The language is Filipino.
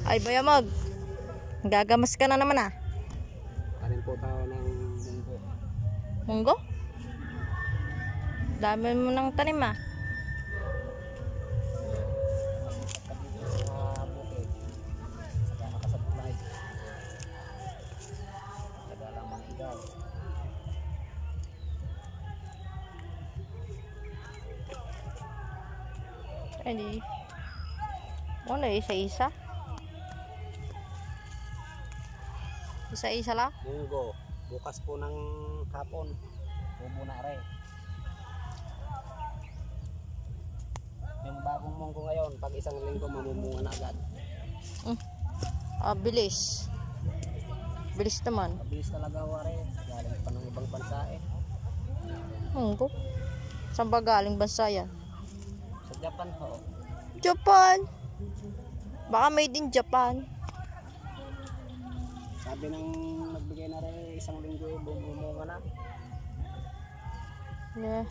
Ay, Bayamag. Gagamas ka na naman ah. Tanim po tayo ng munggo. Munggo? Dami mo ng tanim ah. Dito sa bukid. Saka nakasablay. Saka lamang igaw. Ay, ano, isa-isa? Isa-isa lang? Munggo. Bukas po ng hapon. Bumo na rin. Yung bagong munggo ngayon, pag isang linggo mamumunga na agad. Bilis. Bilis naman. Mabilis talaga wari. Galing pa ng ibang bansa eh. Munggo? Saan ba galing bansa yan? Sa Japan po. Japan! Baka made in Japan. Sabi ng nagbigay na rin isang linggo eh, bumunga na. Yeah.